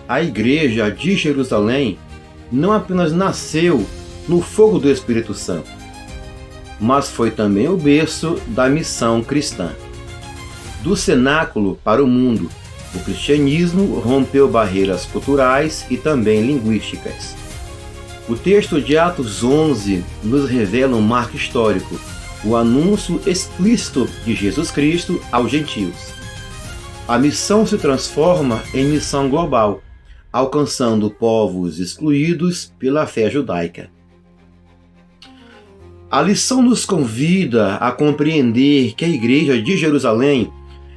a Igreja de Jerusalém não apenas nasceu no fogo do Espírito Santo, mas foi também o berço da missão cristã. Do cenáculo para o mundo, o cristianismo rompeu barreiras culturais e também linguísticas. O texto de Atos 11 nos revela um marco histórico, o anúncio explícito de Jesus Cristo aos gentios. A missão se transforma em missão global, alcançando povos excluídos pela fé judaica. A lição nos convida a compreender que a Igreja de Jerusalém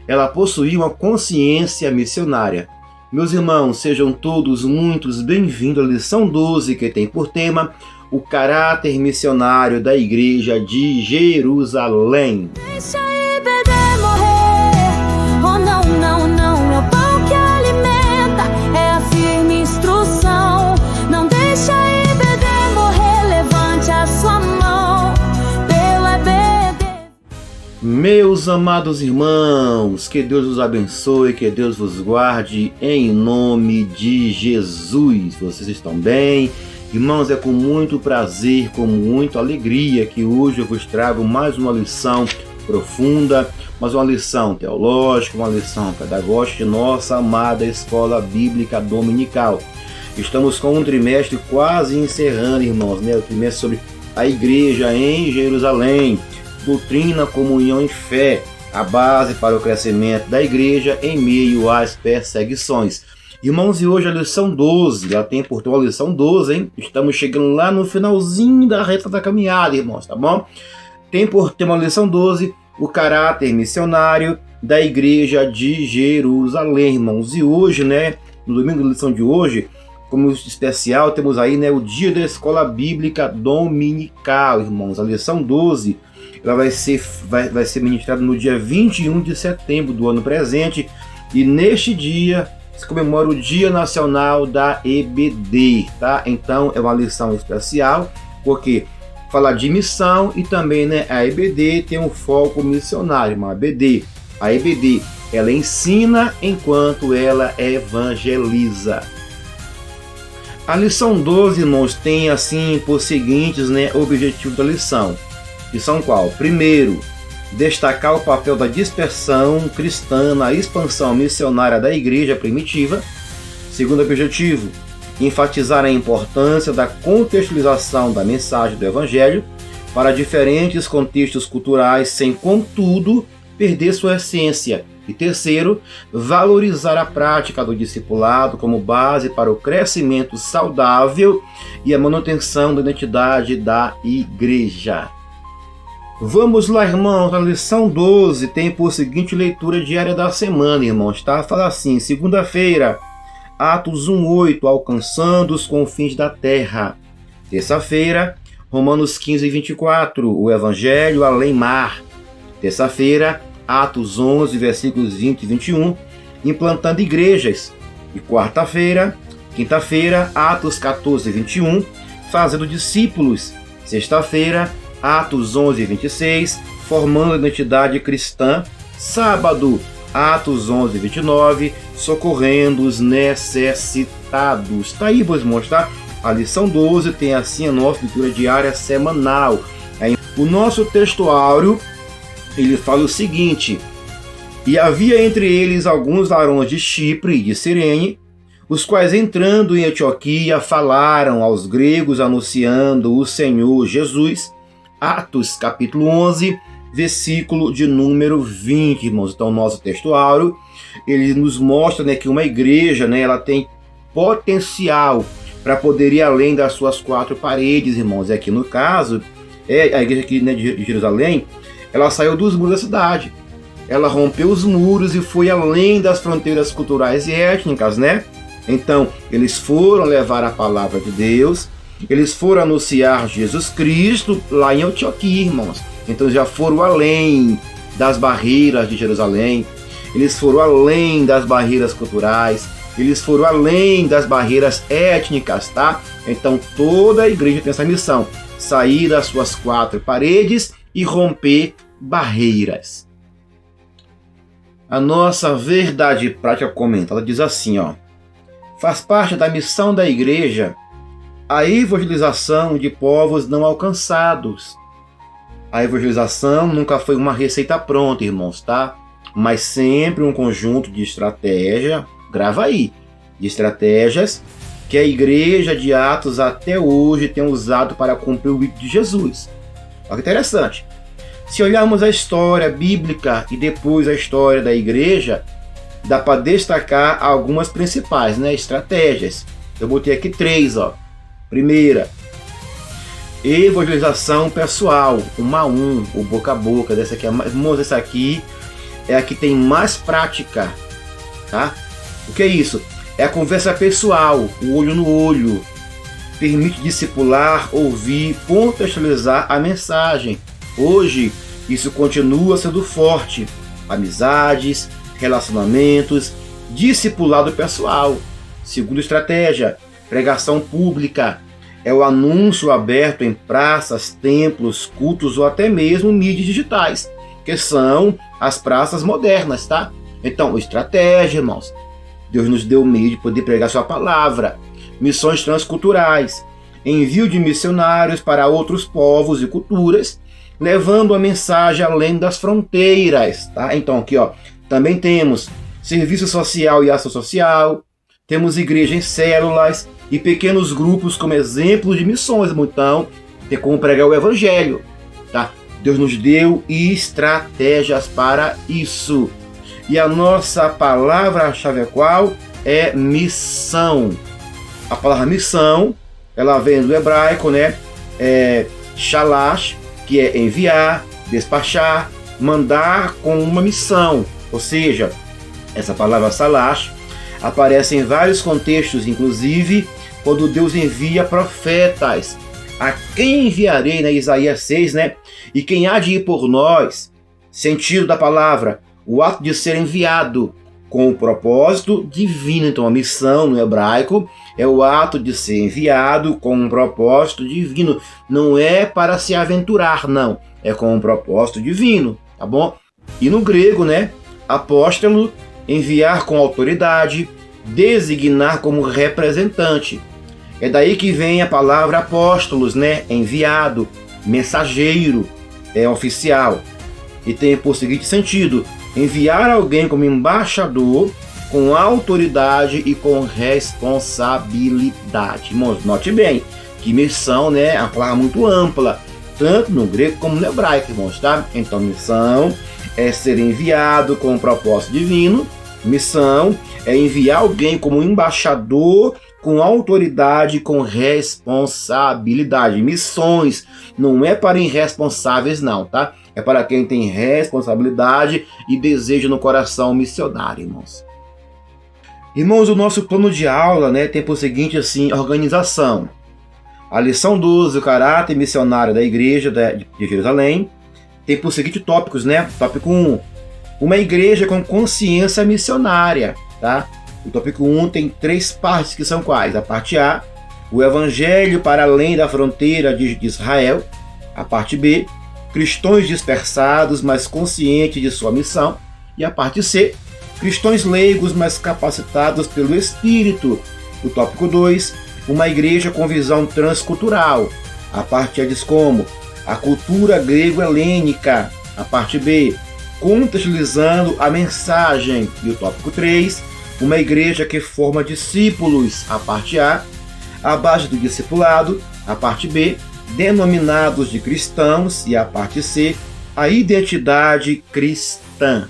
ela possuía uma consciência missionária. Meus irmãos, sejam todos muito bem-vindos à lição 12, que tem por tema o caráter missionário da Igreja de Jerusalém. Deixa EBD morrer, oh não, não, não, é o pão que alimenta, é a firme instrução. Não deixa EBD morrer, levante a sua mão, pelo EBD. Meus amados irmãos, que Deus os abençoe, que Deus vos guarde, em nome de Jesus. Vocês estão bem? Irmãos, é com muito prazer, com muita alegria que hoje eu vos trago mais uma lição profunda, mas uma lição teológica, uma lição pedagógica de nossa amada Escola Bíblica Dominical. Estamos com um trimestre quase encerrando, irmãos, né? O trimestre sobre a Igreja em Jerusalém, doutrina, comunhão e fé, a base para o crescimento da Igreja em meio às perseguições. Irmãos, e hoje a lição 12, já tem por toda a lição 12, hein? Estamos chegando lá no finalzinho da reta da caminhada, irmãos, tá bom? Tem por tema a lição 12, o caráter missionário da Igreja de Jerusalém, irmãos. E hoje, né, no domingo da lição de hoje, como especial, temos aí, né, o dia da Escola Bíblica Dominical, irmãos. A lição 12, ela vai ser ministrada no dia 21 de setembro do ano presente, e neste dia se comemora o Dia Nacional da EBD, tá? Então é uma lição especial, porque fala de missão e também, né, a EBD tem um foco missionário, uma EBD. A EBD, ela ensina enquanto ela evangeliza. A lição 12, irmãos, tem assim por seguintes, né, objetivos da lição. Que são qual? Primeiro, destacar o papel da dispersão cristã na expansão missionária da igreja primitiva. Segundo objetivo, enfatizar a importância da contextualização da mensagem do Evangelho para diferentes contextos culturais, sem, contudo, perder sua essência. E terceiro, valorizar a prática do discipulado como base para o crescimento saudável e a manutenção da identidade da igreja. Vamos lá, irmãos, a lição 12 tem por seguinte leitura diária da semana, irmãos, tá? Fala assim, segunda-feira, Atos 1:8, alcançando os confins da terra. Terça-feira, Romanos 15:24, o Evangelho além mar. Terça-feira, Atos 11, versículos 20 e 21, implantando igrejas. E quarta-feira, quinta-feira, Atos 14:21, fazendo discípulos. Sexta-feira, Atos 11:26, formando a identidade cristã. Sábado, Atos 11:29, socorrendo os necessitados. Tá aí, vou mostrar. A lição 12 tem assim a nossa leitura diária semanal. O nosso textuário, ele fala o seguinte: e havia entre eles alguns varões de Chipre e de Cirene, os quais entrando em Antioquia falaram aos gregos anunciando o Senhor Jesus. Atos capítulo 11, versículo de número 20, irmãos. Então o nosso textuário, ele nos mostra, né, que uma igreja, né, ela tem potencial para poder ir além das suas quatro paredes, irmãos. E aqui no caso, a igreja aqui, né, de Jerusalém, ela saiu dos muros da cidade. Ela rompeu os muros e foi além das fronteiras culturais e étnicas, né? Então, eles foram levar a palavra de Deus. Eles foram anunciar Jesus Cristo lá em Antioquia, irmãos. Então já foram além das barreiras de Jerusalém. Eles foram além das barreiras culturais. Eles foram além das barreiras étnicas, tá? Então toda a igreja tem essa missão: sair das suas quatro paredes e romper barreiras. A nossa verdade prática comentada diz assim, ó: Faz parte da missão da igreja a evangelização de povos não alcançados. A evangelização nunca foi uma receita pronta, irmãos, tá? Mas sempre um conjunto de estratégia, grava aí, de estratégias que a igreja de Atos até hoje tem usado para cumprir o rito de Jesus. Olha que interessante. Se olharmos a história bíblica e depois a história da igreja, dá para destacar algumas principais, né, estratégias. Eu botei aqui 3, ó. Primeira, evangelização pessoal, 1 a 1, o boca a boca. Dessa aqui, irmãos, essa aqui é a que tem mais prática, tá? O que é isso? É a conversa pessoal, o olho no olho. Permite discipular, ouvir, contextualizar a mensagem. Hoje, isso continua sendo forte. Amizades, relacionamentos, discipulado pessoal. Segunda estratégia, pregação pública. É o anúncio aberto em praças, templos, cultos ou até mesmo mídias digitais, que são as praças modernas, tá? Então, estratégia, irmãos. Deus nos deu o meio de poder pregar sua palavra. Missões transculturais. Envio de missionários para outros povos e culturas, levando a mensagem além das fronteiras, tá? Então, aqui, ó, também temos serviço social e ação social, temos igreja em células e pequenos grupos como exemplos de missões. Então, tem como pregar o evangelho, tá? Deus nos deu estratégias para isso. E a nossa palavra-chave é qual? É missão. A palavra missão, ela vem do hebraico, né? Shalash, que é enviar, despachar, mandar com uma missão. Ou seja, essa palavra salash aparece em vários contextos, inclusive quando Deus envia profetas. A quem enviarei, né? Isaías 6, né? E quem há de ir por nós? Sentido da palavra, o ato de ser enviado com o propósito divino. Então a missão no hebraico é o ato de ser enviado com um propósito divino. Não é para se aventurar, não. É com um propósito divino, tá bom? E no grego, né? Apóstolo, enviar com autoridade, designar como representante. É daí que vem a palavra apóstolos, né? Enviado, mensageiro, oficial. E tem por seguinte sentido: enviar alguém como embaixador com autoridade e com responsabilidade. Irmãos, note bem que missão, né, é uma palavra muito ampla, tanto no grego como no hebraico, irmãos, tá? Então, missão é ser enviado com um propósito divino. Missão é enviar alguém como embaixador com autoridade e com responsabilidade. Missões não é para irresponsáveis, não, tá? É para quem tem responsabilidade e desejo no coração missionário, irmãos. Irmãos, o nosso plano de aula, né, tem por seguinte, assim, organização. A lição 12, o caráter missionário da igreja de Jerusalém, tem por seguinte tópicos, né? Tópico 1, uma igreja com consciência missionária, tá? O tópico 1 tem 3 partes, que são quais? A parte A, o evangelho para além da fronteira de Israel. A parte B, cristãos dispersados, mas conscientes de sua missão. E a parte C, cristãos leigos, mas capacitados pelo Espírito. O tópico 2, uma igreja com visão transcultural. A parte A diz como? A cultura grego-helênica. A parte B, contextualizando a mensagem. E o tópico 3, uma igreja que forma discípulos. A parte A, a base do discipulado. A parte B, denominados de cristãos. E a parte C, a identidade cristã.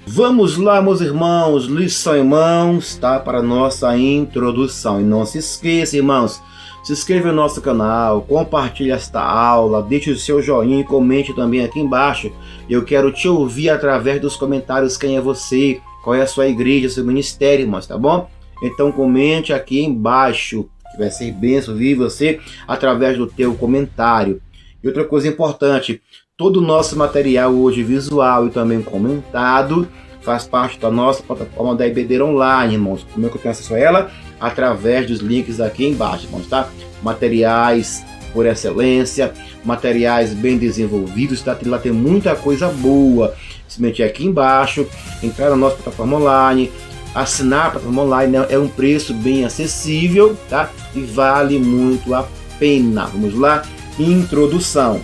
Vamos lá, meus irmãos, lição em mãos, tá? Para a nossa introdução. E não se esqueça, irmãos, se inscreva no nosso canal, compartilhe esta aula, deixe o seu joinha e comente também aqui embaixo. Eu quero te ouvir através dos comentários quem é você, qual é a sua igreja, seu ministério, irmãos, tá bom? Então comente aqui embaixo, que vai ser bênção ouvir você através do teu comentário. E outra coisa importante, todo o nosso material hoje visual e também comentado faz parte da nossa plataforma da IBD Online, irmãos. Como é que eu tenho acesso a ela? Através dos links aqui embaixo, irmãos, tá? Materiais por excelência, materiais bem desenvolvidos, tá? Lá tem muita coisa boa. Se meter aqui embaixo, entrar na nossa plataforma online, assinar a plataforma online, né? É um preço bem acessível, tá? E vale muito a pena. Vamos lá? Introdução.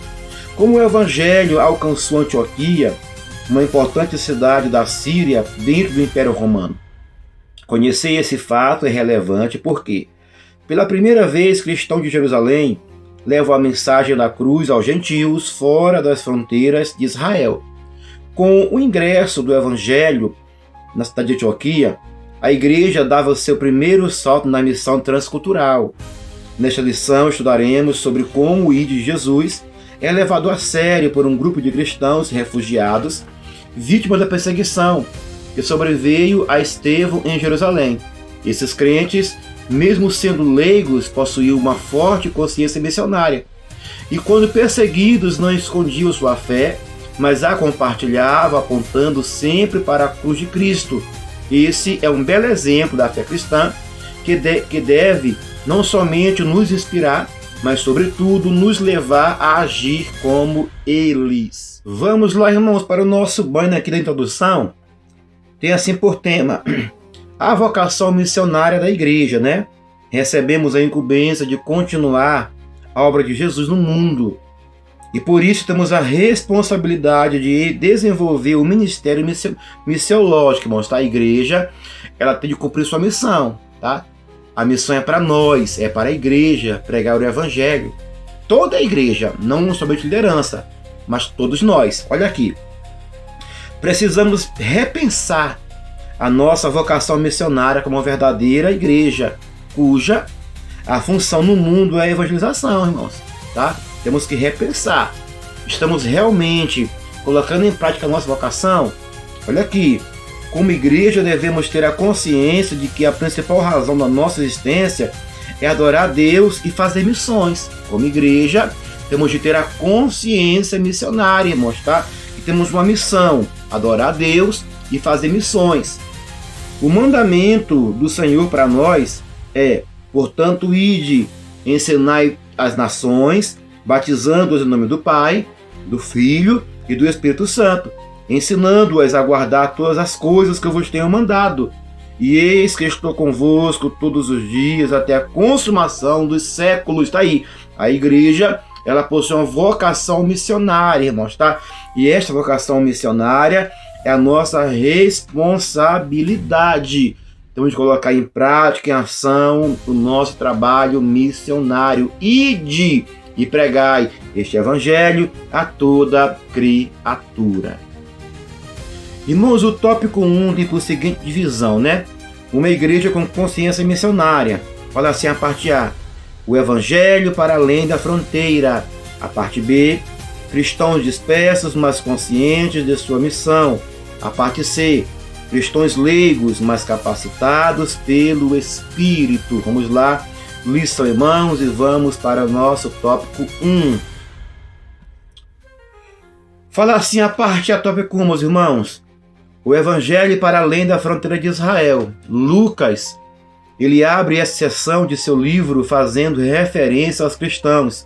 Como o Evangelho alcançou Antioquia, uma importante cidade da Síria dentro do Império Romano. Conhecer esse fato é relevante porque, pela primeira vez, cristãos de Jerusalém levam a mensagem da cruz aos gentios fora das fronteiras de Israel. Com o ingresso do Evangelho na cidade de Antioquia, a igreja dava o seu primeiro salto na missão transcultural. Nesta lição estudaremos sobre como o ID de Jesus é levado a sério por um grupo de cristãos refugiados, vítimas da perseguição que sobreveio a Estevão em Jerusalém. Esses crentes, mesmo sendo leigos, possuíam uma forte consciência missionária. E quando perseguidos, não escondiam sua fé, mas a compartilhavam, apontando sempre para a cruz de Cristo. Esse é um belo exemplo da fé cristã que deve não somente nos inspirar, mas sobretudo nos levar a agir como eles. Vamos lá, irmãos, para o nosso banho aqui da introdução. Tem assim por tema a vocação missionária da igreja, né? Recebemos a incumbência de continuar a obra de Jesus no mundo. E por isso temos a responsabilidade de desenvolver o ministério missiológico, irmãos, tá? A igreja, ela tem de cumprir sua missão, tá? A missão é para nós, é para a igreja, pregar o evangelho. Toda a igreja, não somente liderança, mas todos nós. Olha aqui. Precisamos repensar a nossa vocação missionária como uma verdadeira igreja, cuja a função no mundo é a evangelização, irmãos, tá? Temos que repensar. Estamos realmente colocando em prática a nossa vocação? Olha aqui. Como igreja, devemos ter a consciência de que a principal razão da nossa existência é adorar a Deus e fazer missões. Como igreja, temos de ter a consciência missionária, irmãos, tá? E temos uma missão, adorar a Deus e fazer missões. O mandamento do Senhor para nós é, portanto, ide, ensinai as nações, batizando-as em nome do Pai, do Filho e do Espírito Santo, ensinando-as a guardar todas as coisas que eu vos tenho mandado. E eis que estou convosco todos os dias até a consumação dos séculos. Está aí. A igreja, ela possui uma vocação missionária, irmãos, tá? E esta vocação missionária é a nossa responsabilidade. Temos de colocar em prática, em ação, o nosso trabalho missionário. Ide e pregai este evangelho a toda criatura. Irmãos, o tópico 1 tem por seguinte divisão, né? Uma igreja com consciência missionária. Fala assim a parte A. O evangelho para além da fronteira. A parte B. Cristãos dispersos, mas conscientes de sua missão. A parte C. Cristãos leigos, mas capacitados pelo Espírito. Vamos lá. Lição, irmãos, e vamos para o nosso tópico 1. Fala assim a parte A, tópico 1, meus irmãos. O Evangelho para além da fronteira de Israel. Lucas, ele abre essa seção de seu livro fazendo referência aos cristãos,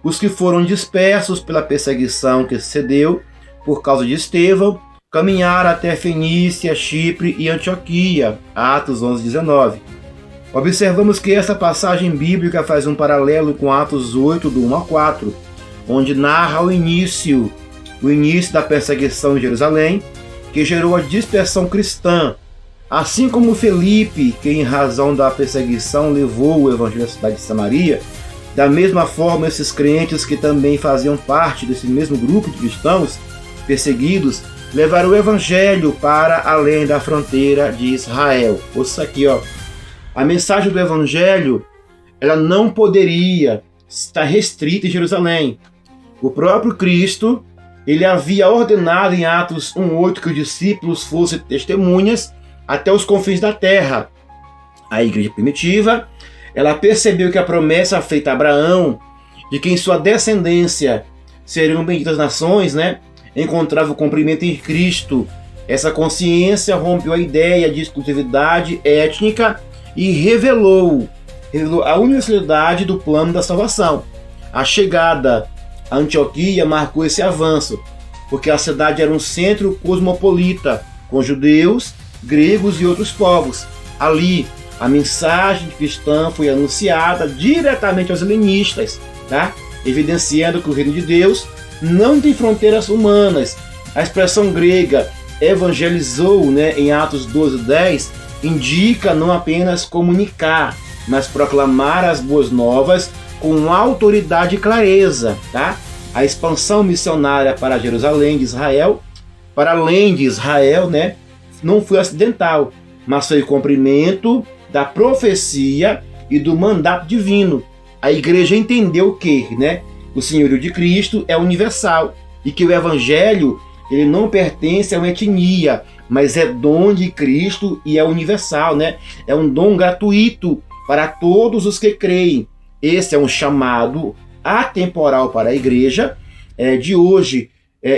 os que foram dispersos pela perseguição que sucedeu por causa de Estevão, caminharam até Fenícia, Chipre e Antioquia. Atos 11:19. Observamos que essa passagem bíblica faz um paralelo com Atos 8, do 1 a 4, onde narra o início da perseguição em Jerusalém, que gerou a dispersão cristã, assim como Felipe, que em razão da perseguição levou o evangelho à cidade de Samaria. Da mesma forma, esses crentes que também faziam parte desse mesmo grupo de cristãos perseguidos, levaram o evangelho para além da fronteira de Israel. Ouça aqui, ó. A mensagem do evangelho, ela não poderia estar restrita em Jerusalém. O próprio Cristo, ele havia ordenado em Atos 1:8 que os discípulos fossem testemunhas até os confins da terra. A igreja primitiva, ela percebeu que a promessa feita a Abraão, de que em sua descendência seriam benditas nações, né, encontrava o cumprimento em Cristo. Essa consciência rompeu a ideia de exclusividade étnica e revelou a universalidade do plano da salvação. A chegada a Antioquia marcou esse avanço, porque a cidade era um centro cosmopolita, com judeus gregos e outros povos. Ali, a mensagem cristã foi anunciada diretamente aos helenistas, tá? Evidenciando que o reino de Deus não tem fronteiras humanas. A expressão grega evangelizou, né, em Atos 12:10, indica não apenas comunicar, mas proclamar as boas novas com autoridade e clareza, tá? A expansão missionária para Jerusalém de Israel, para além de Israel, né, não foi acidental, mas foi cumprimento da profecia e do mandato divino. A igreja entendeu que, né, o senhorio de Cristo é universal e que o evangelho ele não pertence a uma etnia, mas é dom de Cristo e é universal, né? É um dom gratuito para todos os que creem. Esse é um chamado atemporal para a igreja de hoje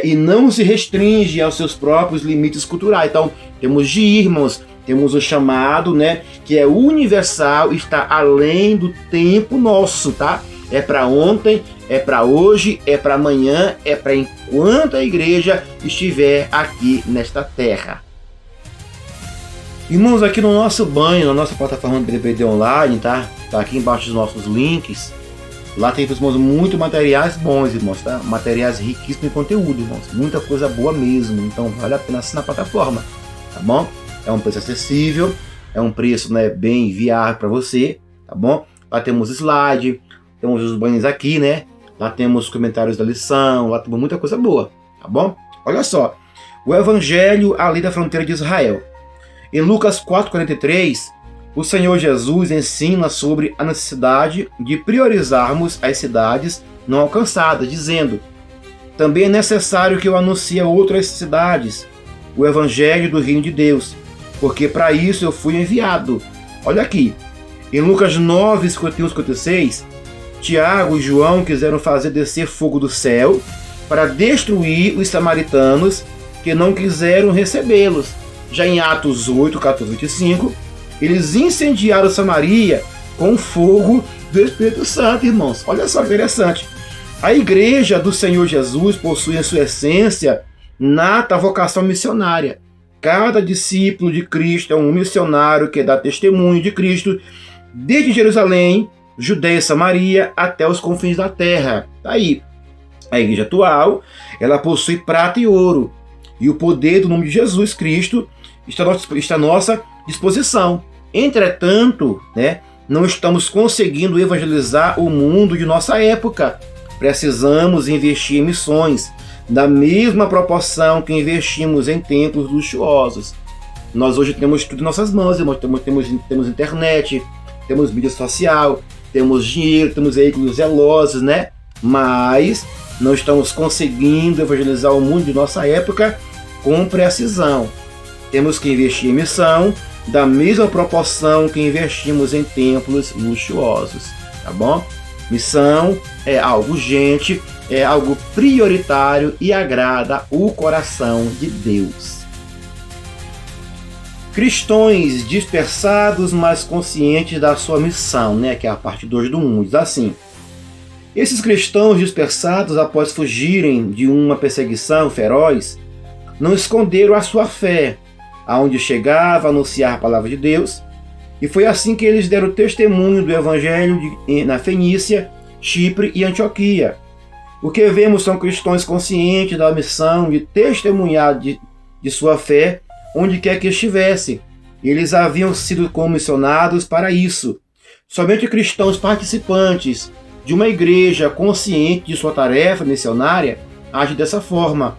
e não se restringe aos seus próprios limites culturais. Então, temos de irmãos, temos o chamado, né, que é universal, está além do tempo nosso, tá? É para ontem, é para hoje, é para amanhã, é para enquanto a igreja estiver aqui nesta terra. Irmãos, aqui no nosso banho, na nossa plataforma de DVD online, tá? Tá aqui embaixo os nossos links. Lá tem, irmãos, muito materiais bons, irmãos, tá? Materiais riquíssimos em conteúdo, irmãos. Muita coisa boa mesmo. Então vale a pena assinar a plataforma, tá bom? É um preço acessível, é um preço, né, bem viável para você, tá bom? Lá temos slide, temos os banhos aqui, né? Lá temos comentários da lição, lá temos muita coisa boa, tá bom? Olha só, o evangelho ali da fronteira de Israel. Em Lucas 4,43, o Senhor Jesus ensina sobre a necessidade de priorizarmos as cidades não alcançadas, dizendo: também é necessário que eu anuncie a outras cidades o evangelho do reino de Deus, porque para isso eu fui enviado. Olha aqui, em Lucas 9, 51, 56, Tiago e João quiseram fazer descer fogo do céu para destruir os samaritanos que não quiseram recebê-los. Já em Atos 8, 14, 25, eles incendiaram Samaria com fogo do Espírito Santo, irmãos. Olha só que interessante. A igreja do Senhor Jesus possui em sua essência nata vocação missionária. Cada discípulo de Cristo é um missionário que dá testemunho de Cristo desde Jerusalém, Judeia e Samaria até os confins da terra. Aí, a igreja atual, ela possui prata e ouro, e o poder do nome de Jesus Cristo está à nossa disposição. Entretanto, né, não estamos conseguindo evangelizar o mundo de nossa época. Precisamos investir em missões, da mesma proporção que investimos em templos luxuosos. Nós hoje temos tudo em nossas mãos, irmãos. Temos internet, temos mídia social, temos dinheiro, temos veículos zelosos, né? Mas não estamos conseguindo evangelizar o mundo de nossa época com precisão. Temos que investir em missão da mesma proporção que investimos em templos luxuosos, tá bom? Missão é algo urgente, é algo prioritário e agrada o coração de Deus. Cristãos dispersados, mas conscientes da sua missão, né? Que é a parte 2 do 1, diz assim: esses cristãos dispersados, após fugirem de uma perseguição feroz, não esconderam a sua fé, aonde chegava a anunciar a palavra de Deus, e foi assim que eles deram testemunho do evangelho na Fenícia, Chipre e Antioquia. O que vemos são cristãos conscientes da missão de testemunhar de sua fé onde quer que estivesse. Eles haviam sido comissionados para isso. Somente cristãos participantes de uma igreja consciente de sua tarefa missionária agem dessa forma.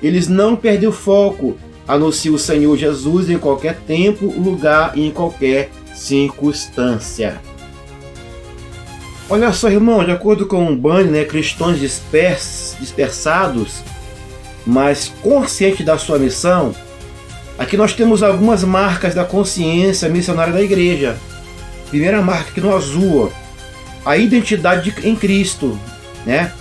Eles não perdem o foco, anunciam o Senhor Jesus em qualquer tempo, lugar e em qualquer circunstância. Olha só, irmão, de acordo com o Bunyan, né, cristãos dispersados, mas conscientes da sua missão, aqui nós temos algumas marcas da consciência missionária da igreja. Primeira marca aqui no azul, a identidade em Cristo, né?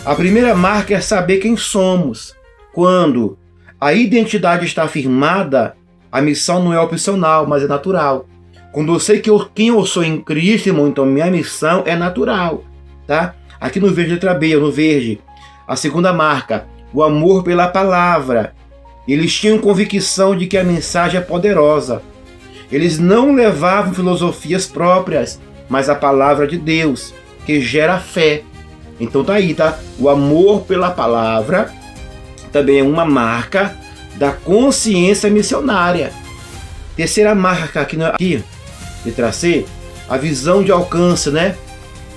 A primeira marca é saber quem somos. Quando a identidade está afirmada, a missão não é opcional, mas é natural. Quando eu sei quem eu sou em Cristo, irmão, então minha missão é natural, tá? Aqui no verde, letra B, no verde. A segunda marca, o amor pela palavra. Eles tinham convicção de que a mensagem é poderosa. Eles não levavam filosofias próprias, mas a palavra de Deus, que gera fé. Então tá aí, tá? O amor pela palavra também é uma marca da consciência missionária. Terceira marca aqui, letra C, a visão de alcance, né?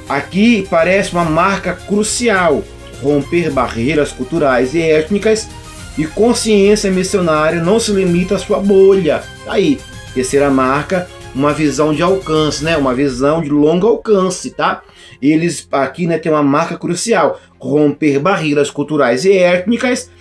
Aqui parece uma marca crucial: romper barreiras culturais e étnicas, e consciência missionária não se limita à sua bolha. Aí, terceira marca, uma visão de alcance, né? Uma visão de longo alcance, tá? Eles aqui, né, tem uma marca crucial: romper barreiras culturais e étnicas.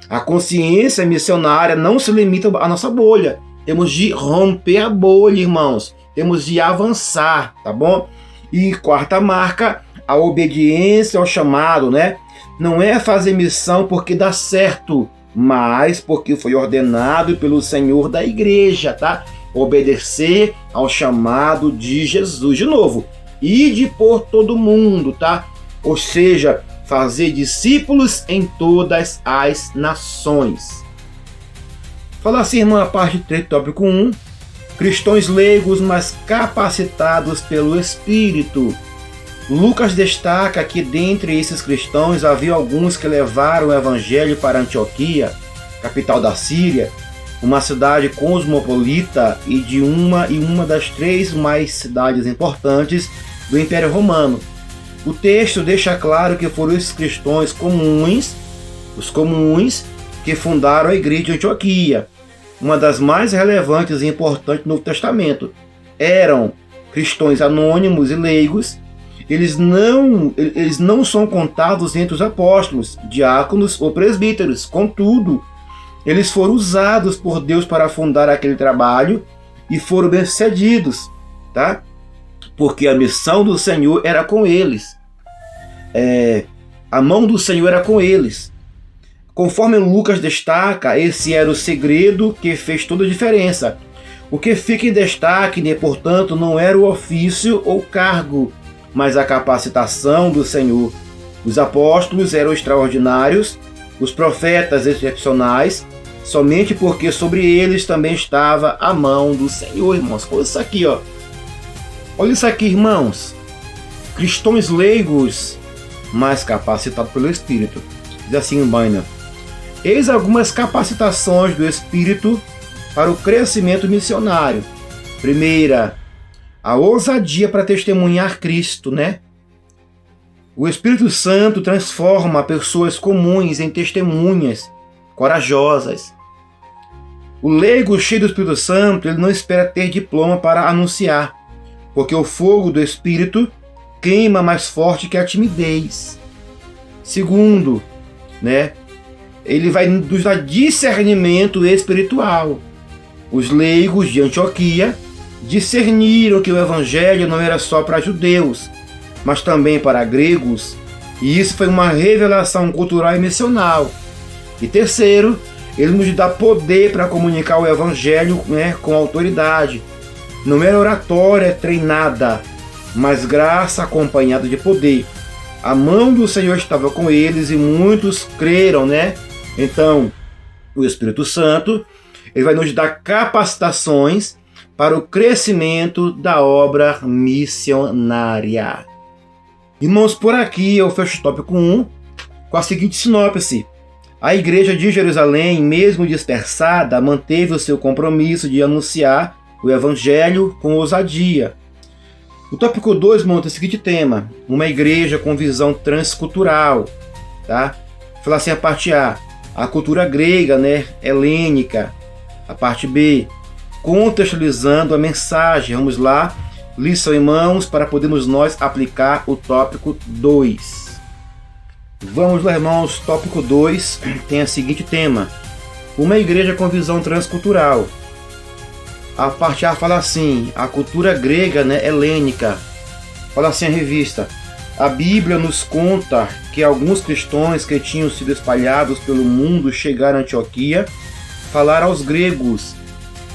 A consciência missionária não se limita à nossa bolha. Temos de romper a bolha, irmãos. Temos de avançar, tá bom? E quarta marca, a obediência ao chamado, né? Não é fazer missão porque dá certo, mas porque foi ordenado pelo Senhor da igreja, tá? Obedecer ao chamado de Jesus. De novo, ide por todo mundo, tá? Ou seja, fazer discípulos em todas as nações. Fala assim, irmã, a parte 3, tópico 1. Cristãos leigos, mas capacitados pelo Espírito. Lucas destaca que dentre esses cristãos havia alguns que levaram o evangelho para Antioquia, capital da Síria, uma cidade cosmopolita e uma das 3 mais cidades importantes do Império Romano. O texto deixa claro que foram esses cristãos comuns, os comuns, que fundaram a igreja de Antioquia, uma das mais relevantes e importantes do Novo Testamento. Eram cristãos anônimos e leigos. Eles não são contados entre os apóstolos, diáconos ou presbíteros. Contudo, eles foram usados por Deus para fundar aquele trabalho e foram bem-sucedidos, tá? Porque a missão do Senhor era com eles. A mão do Senhor era com eles. Conforme Lucas destaca, esse era o segredo que fez toda a diferença. O que fica em destaque, né, portanto, não era o ofício ou cargo, mas a capacitação do Senhor. Os apóstolos eram extraordinários, os profetas excepcionais, somente porque sobre eles também estava a mão do Senhor, irmãos. Olha isso aqui, ó. Olha isso aqui, irmãos. Cristãos leigos, mas capacitados pelo Espírito. Diz assim, Bainer: eis algumas capacitações do Espírito para o crescimento missionário. Primeira, a ousadia para testemunhar Cristo, né? O Espírito Santo transforma pessoas comuns em testemunhas corajosas. O leigo cheio do Espírito Santo, ele não espera ter diploma para anunciar, porque o fogo do Espírito queima mais forte que a timidez. Segundo, né? Ele vai nos dar discernimento espiritual. Os leigos de Antioquia discerniram que o evangelho não era só para judeus, mas também para gregos, e isso foi uma revelação cultural e missional. E terceiro, ele nos dá poder para comunicar o evangelho, né, com autoridade. Não era oratória treinada, mas graça acompanhada de poder. A mão do Senhor estava com eles e muitos creram, né? Então, o Espírito Santo, ele vai nos dar capacitações para o crescimento da obra missionária. Irmãos, por aqui eu fecho o tópico 1 com a seguinte sinopse. A igreja de Jerusalém, mesmo dispersada, manteve o seu compromisso de anunciar o evangelho com ousadia. O tópico 2 monta o seguinte tema: uma igreja com visão transcultural, tá? Fala assim a parte A cultura grega, né, helênica. A parte B, contextualizando a mensagem. Vamos lá, lição em mãos para podermos nós aplicar o tópico 2. Vamos lá, irmãos, tópico 2 tem o seguinte tema: uma igreja com visão transcultural. A parte A fala assim: a cultura grega, né, helênica. Fala assim a revista: a Bíblia nos conta que alguns cristãos que tinham sido espalhados pelo mundo chegaram a Antioquia, falaram aos gregos.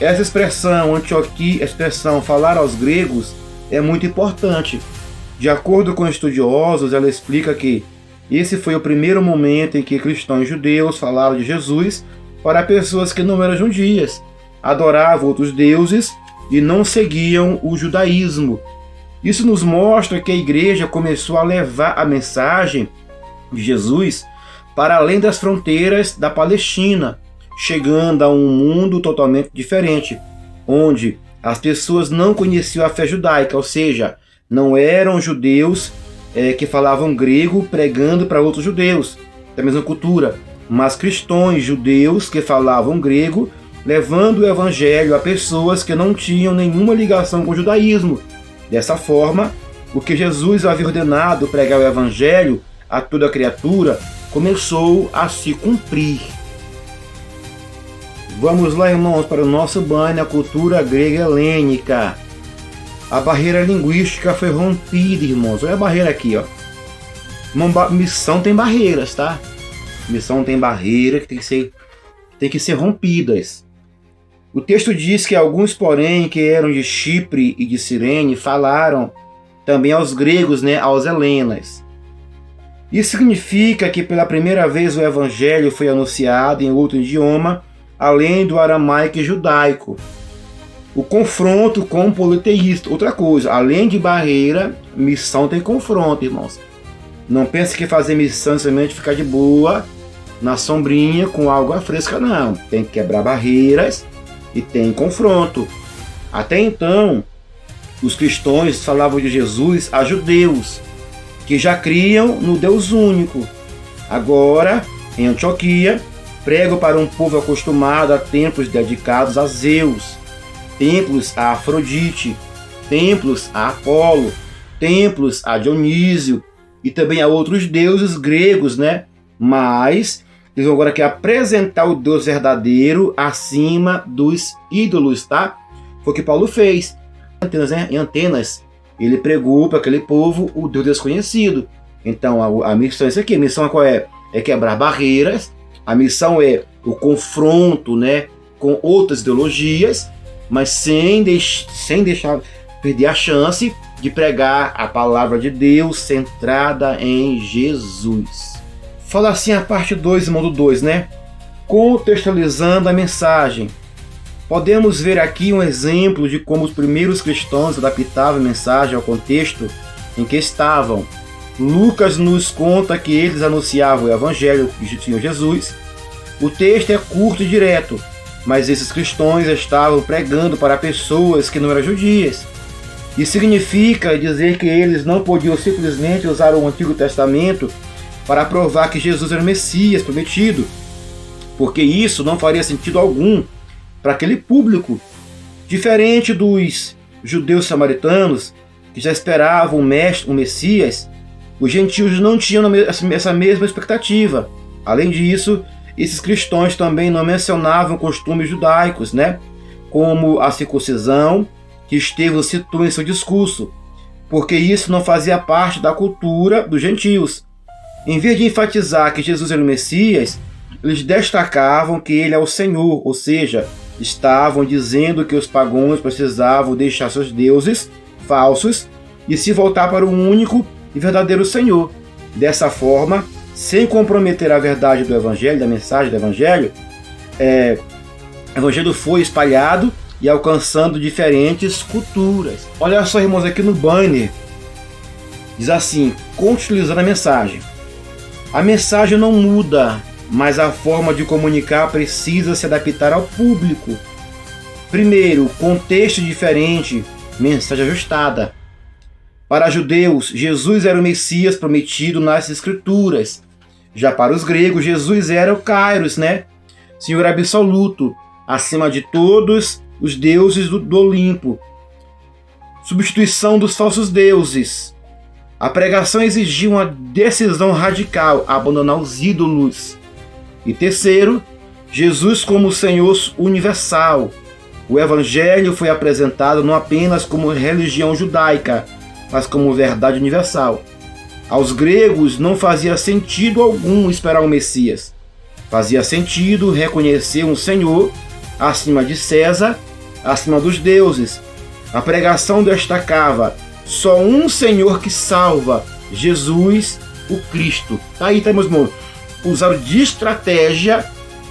Essa expressão, Antioquia, expressão falar aos gregos, é muito importante. De acordo com estudiosos, ela explica que esse foi o primeiro momento em que cristãos judeus falaram de Jesus para pessoas que não eram judias, adoravam outros deuses e não seguiam o judaísmo. Isso nos mostra que a igreja começou a levar a mensagem de Jesus para além das fronteiras da Palestina, chegando a um mundo totalmente diferente, onde as pessoas não conheciam a fé judaica, ou seja, não eram judeus que falavam grego pregando para outros judeus da mesma cultura, mas cristãos judeus que falavam grego levando o evangelho a pessoas que não tinham nenhuma ligação com o judaísmo. Dessa forma, o que Jesus havia ordenado pregar o evangelho a toda criatura começou a se cumprir. Vamos lá, irmãos, para o nosso banho na cultura grega helênica. A barreira linguística foi rompida, irmãos. Olha a barreira aqui, ó. Missão tem barreiras, tá? Missão tem barreiras que tem que ser rompidas. O texto diz que alguns, porém, que eram de Chipre e de Cirene, falaram também aos gregos, aos helenas. Isso significa que pela primeira vez o evangelho foi anunciado em outro idioma, além do aramaico e judaico. O confronto com o politeísta. Outra coisa, além de barreira, missão tem confronto, irmãos. Não pense que fazer missão é somente ficar de boa, na sombrinha, com água fresca, não. Tem que quebrar barreiras e tem confronto. Até então, os cristãos falavam de Jesus a judeus, que já criam no Deus único. Agora, em Antioquia, pregam para um povo acostumado a templos dedicados a Zeus, templos a Afrodite, templos a Apolo, templos a Dionísio e também a outros deuses gregos, Mas eles vão agora aqui apresentar o Deus verdadeiro acima dos ídolos, tá? Foi o que Paulo fez. Em Atenas, ele pregou para aquele povo o Deus desconhecido. Então a missão é isso aqui. A missão qual é? É quebrar barreiras. A missão é o confronto, com outras ideologias, mas sem deixar perder a chance de pregar a palavra de Deus centrada em Jesus. Fala assim a parte 2, irmão do 2, Contextualizando a mensagem. Podemos ver aqui um exemplo de como os primeiros cristãos adaptavam a mensagem ao contexto em que estavam. Lucas nos conta que eles anunciavam o evangelho do Senhor Jesus. O texto é curto e direto, mas esses cristãos estavam pregando para pessoas que não eram judias. Isso significa dizer que eles não podiam simplesmente usar o Antigo Testamento para provar que Jesus era o Messias prometido, porque isso não faria sentido algum para aquele público. Diferente dos judeus samaritanos, que já esperavam um Messias, os gentios não tinham essa mesma expectativa. Além disso, esses cristãos também não mencionavam costumes judaicos, como a circuncisão, que Estevão citou em seu discurso, porque isso não fazia parte da cultura dos gentios. Em vez de enfatizar que Jesus era o Messias, eles destacavam que ele é o Senhor, ou seja, estavam dizendo que os pagãos precisavam deixar seus deuses falsos e se voltar para o único e verdadeiro Senhor. Dessa forma, sem comprometer a verdade do Evangelho, da mensagem do Evangelho, o Evangelho foi espalhado e alcançando diferentes culturas. Olha só, irmãos, aqui no banner, diz assim, contextualizando a mensagem. A mensagem não muda, mas a forma de comunicar precisa se adaptar ao público. Primeiro, contexto diferente, mensagem ajustada. Para judeus, Jesus era o Messias prometido nas Escrituras. Já para os gregos, Jesus era o Kairos, Senhor absoluto, acima de todos os deuses do Olimpo. Substituição dos falsos deuses. A pregação exigia uma decisão radical, abandonar os ídolos. E terceiro, Jesus como Senhor universal. O Evangelho foi apresentado não apenas como religião judaica, mas como verdade universal. Aos gregos não fazia sentido algum esperar um Messias. Fazia sentido reconhecer um Senhor acima de César, acima dos deuses. A pregação destacava só um Senhor que salva, Jesus, o Cristo. Aí temos, irmão, usaram de estratégia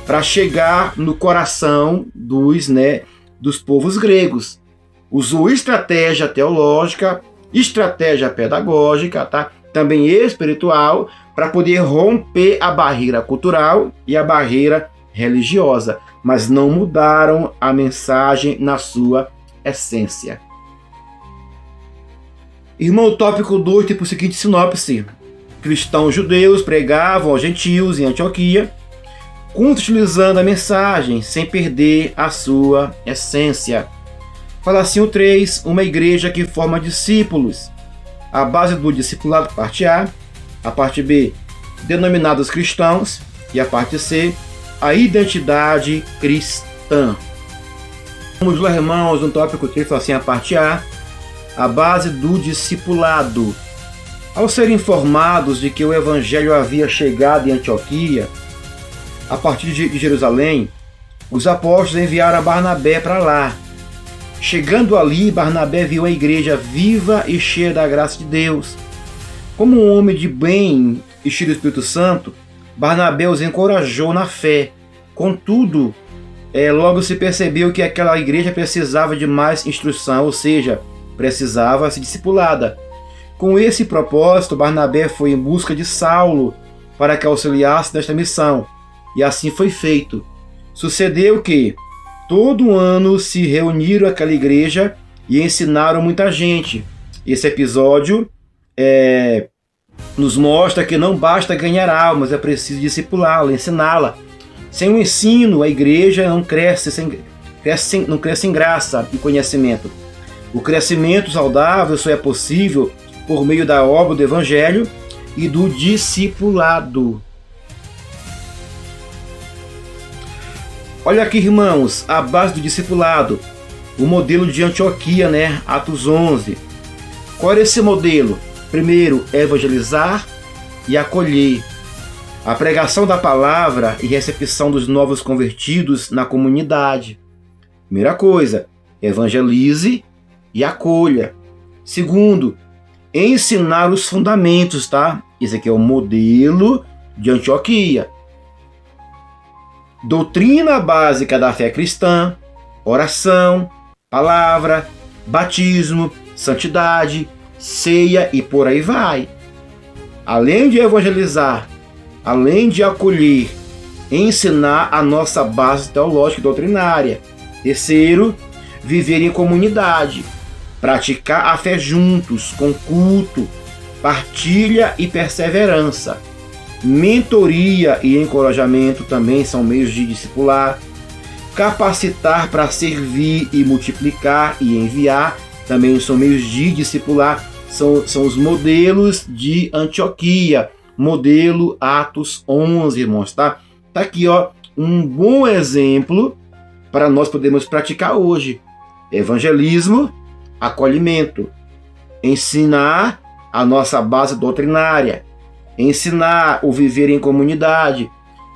para chegar no coração dos povos gregos. Usou estratégia teológica, estratégia pedagógica, tá? Também espiritual, para poder romper a barreira cultural e a barreira religiosa, mas não mudaram a mensagem na sua essência. Irmão, o tópico 2 tem por seguinte sinopse: cristãos judeus pregavam aos gentios em Antioquia, contextualizando a mensagem sem perder a sua essência. Fala assim o 3, uma igreja que forma discípulos. A base do discipulado, parte A parte B, denominados cristãos, e a parte C, a identidade cristã. Vamos lá, irmãos, no tópico 3, fala assim, a parte A base do discipulado. Ao serem informados de que o evangelho havia chegado em Antioquia, a partir de Jerusalém, os apóstolos enviaram a Barnabé para lá. Chegando ali, Barnabé viu a igreja viva e cheia da graça de Deus. Como um homem de bem e cheio do Espírito Santo, Barnabé os encorajou na fé. Contudo, logo se percebeu que aquela igreja precisava de mais instrução, ou seja, precisava ser discipulada. Com esse propósito, Barnabé foi em busca de Saulo para que auxiliasse nesta missão. E assim foi feito. Sucedeu que todo ano se reuniram aquela igreja e ensinaram muita gente. Esse episódio nos mostra que não basta ganhar almas, é preciso discipulá-la, ensiná-la. Sem o ensino, a igreja não cresce em graça e conhecimento. O crescimento saudável só é possível por meio da obra do Evangelho e do discipulado. Olha aqui, irmãos, a base do discipulado, o modelo de Antioquia, Atos 11. Qual era esse modelo? Primeiro, evangelizar e acolher. A pregação da palavra e recepção dos novos convertidos na comunidade. Primeira coisa, evangelize e acolha. Segundo, ensinar os fundamentos, tá? Esse aqui é o modelo de Antioquia. Doutrina básica da fé cristã, oração, palavra, batismo, santidade, ceia e por aí vai. Além de evangelizar, além de acolher, ensinar a nossa base teológica e doutrinária. Terceiro, viver em comunidade, praticar a fé juntos, com culto, partilha e perseverança. Mentoria e encorajamento também são meios de discipular. Capacitar para servir e multiplicar e enviar também são meios de discipular. São os modelos de Antioquia. Modelo Atos 11, irmãos, tá? Tá aqui, ó, um bom exemplo para nós podermos praticar hoje. Evangelismo, acolhimento. Ensinar a nossa base doutrinária. Ensinar o viver em comunidade,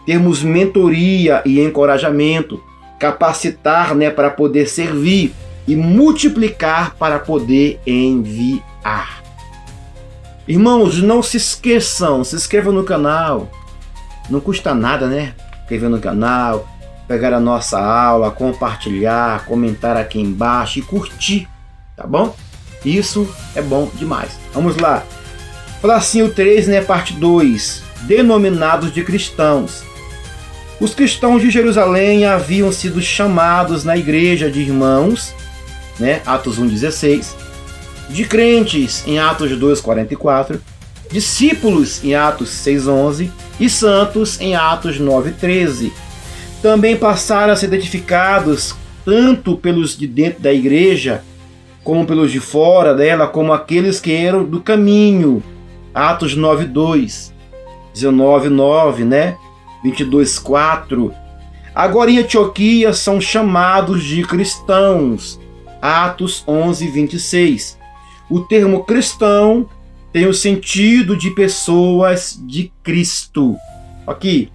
termos mentoria e encorajamento, capacitar, para poder servir e multiplicar para poder enviar. Irmãos, não se esqueçam, se inscrevam no canal, não custa nada, inscrever no canal, pegar a nossa aula, compartilhar, comentar aqui embaixo e curtir, tá bom? Isso é bom demais. Vamos lá. Falar assim o 3, parte 2, denominados de cristãos. Os cristãos de Jerusalém haviam sido chamados na igreja de irmãos, Atos 1,16, de crentes em Atos 2,44, discípulos em Atos 6,11 e santos em Atos 9,13. Também passaram a ser identificados tanto pelos de dentro da igreja, como pelos de fora dela, como aqueles que eram do caminho. Atos 9,2, 19,9, 22,4. Agora em Antioquia são chamados de cristãos. Atos 11:26. O termo cristão tem o sentido de pessoas de Cristo. Aqui,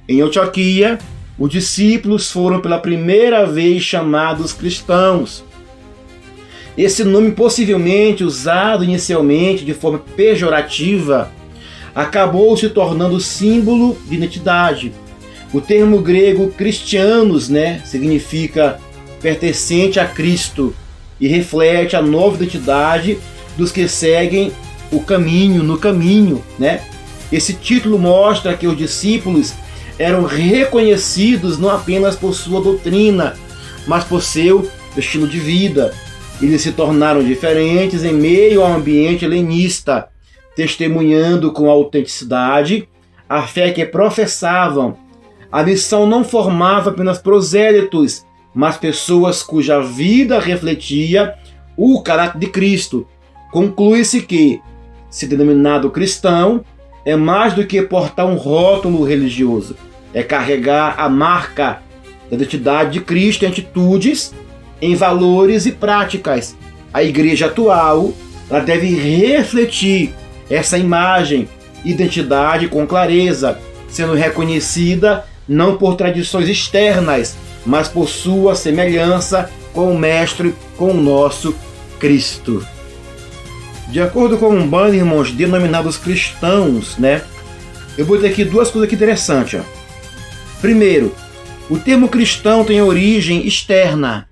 em Antioquia, os discípulos foram pela primeira vez chamados cristãos. Esse nome, possivelmente usado inicialmente de forma pejorativa, acabou se tornando símbolo de identidade. O termo grego cristianos, né, significa pertencente a Cristo e reflete a nova identidade dos que seguem o caminho, no caminho, né? Esse título mostra que os discípulos eram reconhecidos não apenas por sua doutrina, mas por seu estilo de vida. Eles se tornaram diferentes em meio ao ambiente helenista, testemunhando com autenticidade a fé que professavam. A missão não formava apenas prosélitos, mas pessoas cuja vida refletia o caráter de Cristo. Conclui-se que ser denominado cristão é mais do que portar um rótulo religioso, é carregar a marca da identidade de Cristo em atitudes, em valores e práticas. A igreja atual, ela deve refletir essa imagem, identidade com clareza, sendo reconhecida não por tradições externas, mas por sua semelhança com o Mestre, com o nosso Cristo. De acordo com um banner, irmãos, denominados cristãos, né? Eu vou ter aqui duas coisas aqui interessantes. Ó. Primeiro, o termo cristão tem origem externa.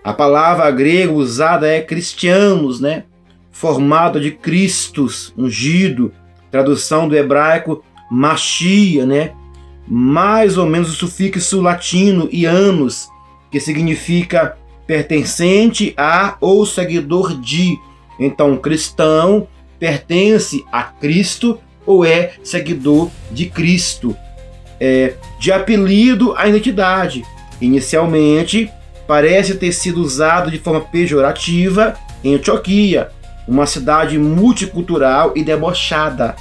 A palavra grega usada é cristianos, né? Formada de Christos, ungido. Tradução do hebraico Machia, né? Mais ou menos o sufixo latino ianos, que significa pertencente a ou seguidor de. Então, cristão pertence a Cristo ou é seguidor de Cristo. De apelido à identidade. Inicialmente, parece ter sido usado de forma pejorativa em Antioquia, uma cidade multicultural e debochada.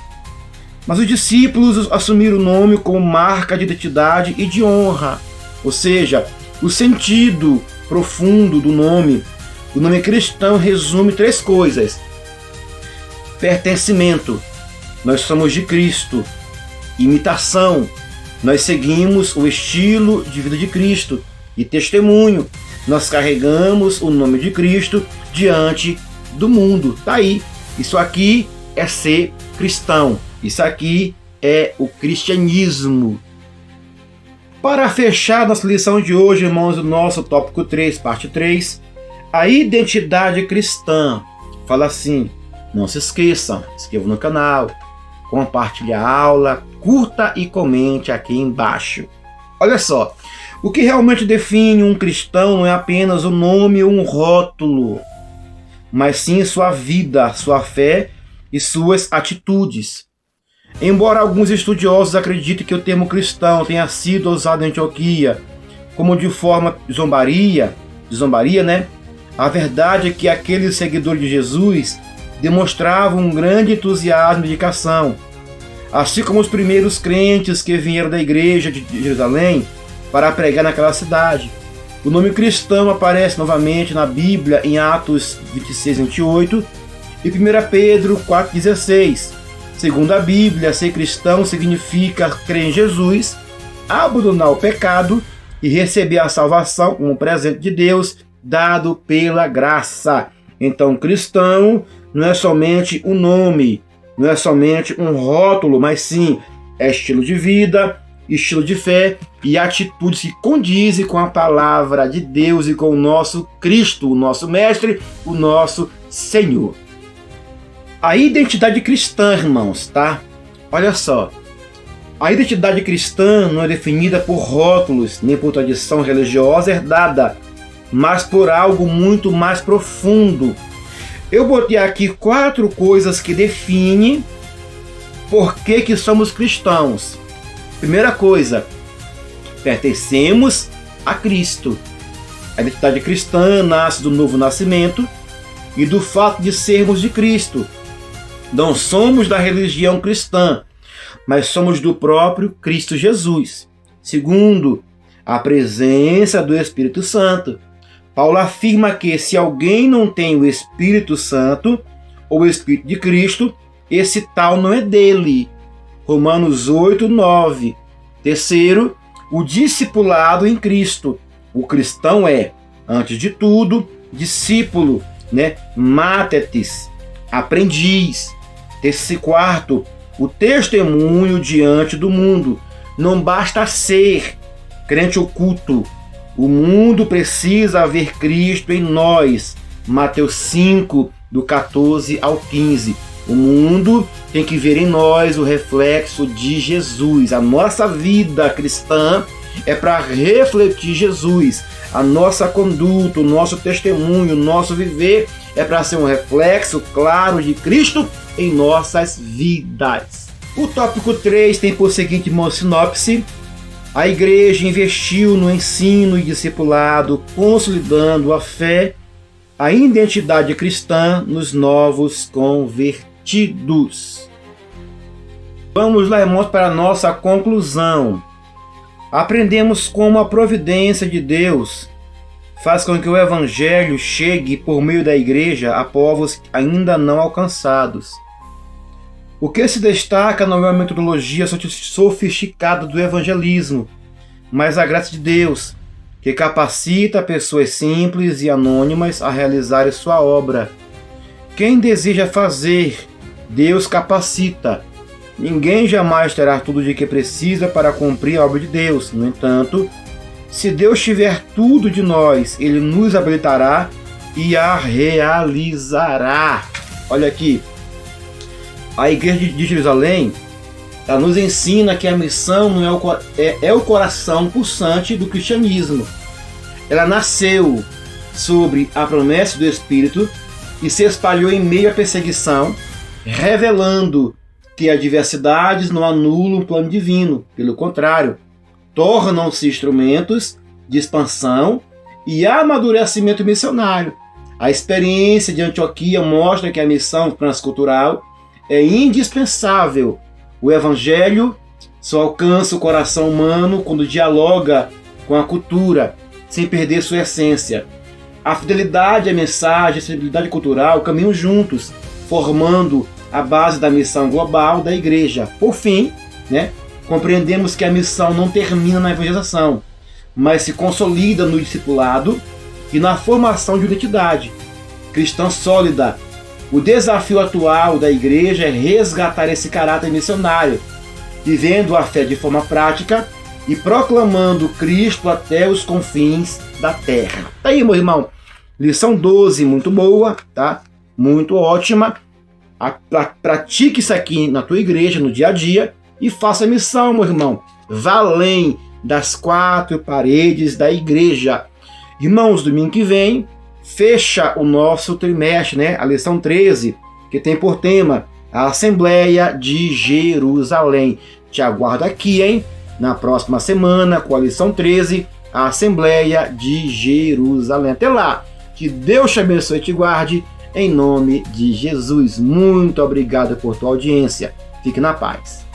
Mas os discípulos assumiram o nome como marca de identidade e de honra. Ou seja, o sentido profundo do nome. O nome cristão resume três coisas. Pertencimento. Nós somos de Cristo. Imitação. Nós seguimos o estilo de vida de Cristo. E testemunho. Nós carregamos o nome de Cristo diante do mundo. Tá aí. Isso aqui é ser cristão. Isso aqui é o cristianismo. Para fechar nossa lição de hoje, irmãos, o nosso tópico 3, parte 3, a identidade cristã. Fala assim, não se esqueçam, inscreva no canal, compartilhe a aula, curta e comente aqui embaixo. Olha só, o que realmente define um cristão não é apenas o nome ou um rótulo, mas sim sua vida, sua fé e suas atitudes. Embora alguns estudiosos acreditem que o termo cristão tenha sido usado em Antioquia como de forma de zombaria, né? A verdade é que aqueles seguidores de Jesus demonstravam um grande entusiasmo e dedicação, assim como os primeiros crentes que vieram da igreja de Jerusalém para pregar naquela cidade. O nome cristão aparece novamente na Bíblia em Atos 26, 28 e 1 Pedro 4,16. Segundo a Bíblia, ser cristão significa crer em Jesus, abandonar o pecado e receber a salvação como um presente de Deus dado pela graça. Então, cristão não é somente um nome, não é somente um rótulo, mas sim é estilo de vida, estilo de fé e atitudes que condizem com a palavra de Deus e com o nosso Cristo, o nosso Mestre, o nosso Senhor. A identidade cristã, irmãos, tá? Olha só. A identidade cristã não é definida por rótulos, nem por tradição religiosa herdada, mas por algo muito mais profundo. Eu botei aqui 4 coisas que definem por que somos cristãos. Primeira coisa, pertencemos a Cristo. A identidade cristã nasce do novo nascimento e do fato de sermos de Cristo. Não somos da religião cristã, mas somos do próprio Cristo Jesus. Segundo, a presença do Espírito Santo. Paulo afirma que se alguém não tem o Espírito Santo, ou o Espírito de Cristo, esse tal não é dele. Romanos 8, 9. Terceiro, o discipulado em Cristo. O cristão é, antes de tudo, discípulo, né? Mátetes, aprendiz. Quarto, o testemunho diante do mundo. Não basta ser crente oculto. O mundo precisa ver Cristo em nós. Mateus 5, do 14 ao 15. O mundo tem que ver em nós o reflexo de Jesus. A nossa vida cristã é para refletir Jesus. A nossa conduta, o nosso testemunho, o nosso viver é para ser um reflexo claro de Cristo em nossas vidas. O tópico 3 tem por seguinte sinopse: a igreja investiu no ensino e discipulado, consolidando a fé, a identidade cristã nos novos convertidos. Vamos lá, irmãos, para a nossa conclusão. Aprendemos como a providência de Deus faz com que o Evangelho chegue por meio da igreja a povos ainda não alcançados. O que se destaca não é a metodologia sofisticada do evangelismo, mas a graça de Deus, que capacita pessoas simples e anônimas a realizarem sua obra. Quem deseja fazer, Deus capacita. Ninguém jamais terá tudo de que precisa para cumprir a obra de Deus. No entanto, se Deus tiver tudo de nós, Ele nos habilitará e a realizará. Olha aqui, a igreja de Jerusalém, ela nos ensina que a missão não é o coração pulsante do cristianismo. Ela nasceu sobre a promessa do Espírito e se espalhou em meio à perseguição, revelando que adversidades não anulam o plano divino. Pelo contrário, tornam-se instrumentos de expansão e amadurecimento missionário. A experiência de Antioquia mostra que a missão transcultural é indispensável. O Evangelho só alcança o coração humano quando dialoga com a cultura, sem perder sua essência. A fidelidade à mensagem e a sensibilidade cultural caminham juntos, formando a base da missão global da igreja. Por fim, compreendemos que a missão não termina na evangelização, mas se consolida no discipulado e na formação de identidade cristã sólida. O desafio atual da igreja é resgatar esse caráter missionário, vivendo a fé de forma prática e proclamando Cristo até os confins da terra. Tá aí, meu irmão. Lição 12, muito boa, tá? Muito ótima. Pratique isso aqui na tua igreja, no dia a dia, e faça a missão, meu irmão. Vá além das 4 paredes da igreja. Irmãos, domingo que vem, fecha o nosso trimestre, a lição 13, que tem por tema a Assembleia de Jerusalém. Te aguardo aqui, na próxima semana, com a lição 13, a Assembleia de Jerusalém. Até lá, que Deus te abençoe e te guarde, em nome de Jesus. Muito obrigado por tua audiência. Fique na paz.